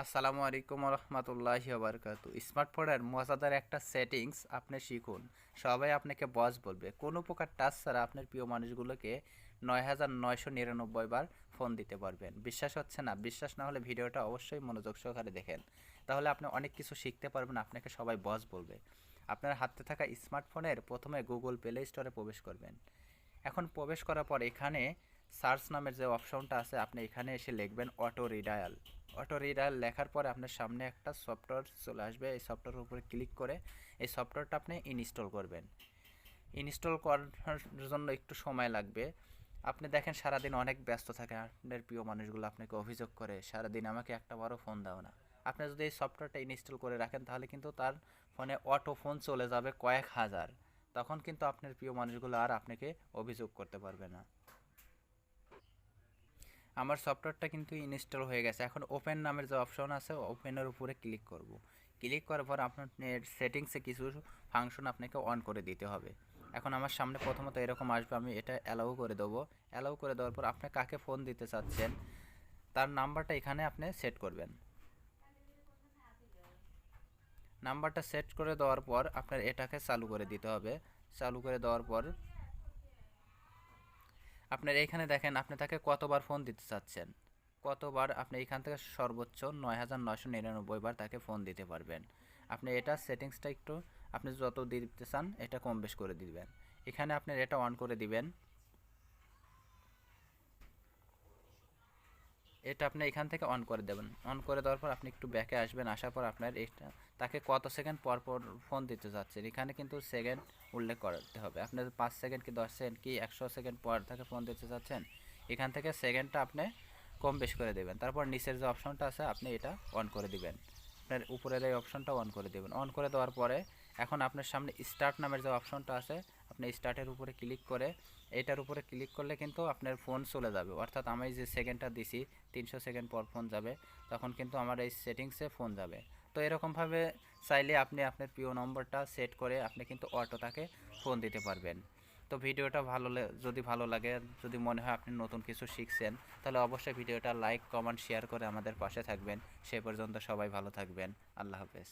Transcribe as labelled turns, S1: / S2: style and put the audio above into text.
S1: আসসালামু আলাইকুম রহমতুল্লাহি বারকাতু। স্মার্টফোনের মজাদার একটা সেটিংস আপনি শিখুন। সবাই আপনাকে বস বলবে। কোনো প্রকার টাচ ছাড়া আপনার প্রিয় মানুষগুলোকে ৯,৯৯৯ বার ফোন দিতে পারবেন। বিশ্বাস হচ্ছে না? বিশ্বাস না হলে ভিডিওটা অবশ্যই মনোযোগ সহকারে দেখেন। তাহলে আপনি অনেক কিছু শিখতে পারবেন। আপনাকে সবাই বস বলবে। আপনার হাতে থাকা স্মার্টফোনের প্রথমে গুগল প্লে স্টোরে প্রবেশ করবেন। এখন প্রবেশ করার পর এখানে সার্চ নামের যে অপশনটা আছে আপনি এখানে এসে লিখবেন অটো রিডায়াল লেখার পরে আপনার সামনে একটা সফটওয়্যার চলে আসবে। এই সফটওয়্যারের উপরে ক্লিক করে এই সফটওয়্যারটা আপনি ইনস্টল করবেন। ইনস্টল করার জন্য একটু সময় লাগবে। আপনি দেখেন সারাদিন অনেক ব্যস্ত থাকে, আপনার প্রিয় মানুষগুলো আপনাকে অভিযোগ করে সারাদিন আমাকে একটা বারও ফোন দাও না। আপনি যদি এই সফটওয়্যারটা ইনস্টল করে রাখেন তাহলে কিন্তু তার ফোনে অটো ফোন চলে যাবে কয়েক হাজার। তখন কিন্তু আপনার প্রিয় মানুষগুলো আর আপনাকে অভিযোগ করতে পারবে না। আমার সফটওয়্যারটা কিন্তু ইনস্টল হয়ে গেছে। এখন ওপেন নামের যে অপশন আছে ওপেনের উপরে ক্লিক করব। ক্লিক করার পর আপনার সেটিংসে কিছু ফাংশন আপনাকে অন করে দিতে হবে। এখন আমার সামনে প্রথমত এরকম আসবে, আমি এটা অ্যালাউ করে দেবো। অ্যালাউ করে দেওয়ার পর আপনি কাকে ফোন দিতে চাচ্ছেন তার নাম্বারটা এখানে আপনি সেট করবেন। নাম্বারটা সেট করে দেওয়ার পর আপনার এটাকে চালু করে দিতে হবে। চালু করে দেওয়ার পর আপনার এইখানে দেখেন আপনি তাকে কতবার ফোন দিতে চাচ্ছেন, কতবার আপনি এখান থেকে সর্বোচ্চ ৯,৯৯৯ বার তাকে ফোন দিতে পারবেন। আপনি এটা সেটিংসটা একটু আপনি যত দিতে চান এটা কম বেশ করে দিবেন। এখানে আপনার এটা অন করে দিবেন। এটা আপনি এখান থেকে অন করে দেবেন। অন করে দেওয়ার পর আপনি একটু ব্যাকে আসবেন। আসার পর আপনার এটা তাকে কত সেকেন্ড পর পর ফোন দিতে যাচ্ছেন এখানে কিন্তু সেকেন্ড উল্লেখ করতে হবে। আপনার ৫ সেকেন্ড কি ১০ সেকেন্ড কি ১০০ সেকেন্ড পর তাকে ফোন দিতে চাচ্ছেন, এখান থেকে সেকেন্ডটা আপনি কম বেশি করে দেবেন। তারপর নিচের যে অপশনটা আছে আপনি এটা অন করে দিবেন। আপনার উপরের এই অপশনটা অন করে দেবেন। অন করে দেওয়ার পরে এখন আপনার সামনে স্টার্ট নামের যে অপশনটা আছে আপনি স্টার্টের উপরে ক্লিক করে এটার উপরে ক্লিক করলে কিন্তু আপনার ফোন চলে যাবে। অর্থাৎ আমি যে সেকেন্ডটা দিছি ৩০০ সেকেন্ড পর ফোন যাবে, তখন কিন্তু আমার এই সেটিংসে ফোন যাবে। তো এরকমভাবে চাইলে আপনি আপনার প্রিয় নম্বরটা সেট করে আপনি কিন্তু অটো তাকে ফোন দিতে পারবেন। তো ভিডিওটা যদি ভালো লাগে, যদি মনে হয় আপনি নতুন কিছু শিখছেন, তাহলে অবশ্যই ভিডিওটা লাইক কমেন্ট শেয়ার করে আমাদের পাশে থাকবেন। সে পর্যন্ত সবাই ভালো থাকবেন। আল্লাহ হাফেজ।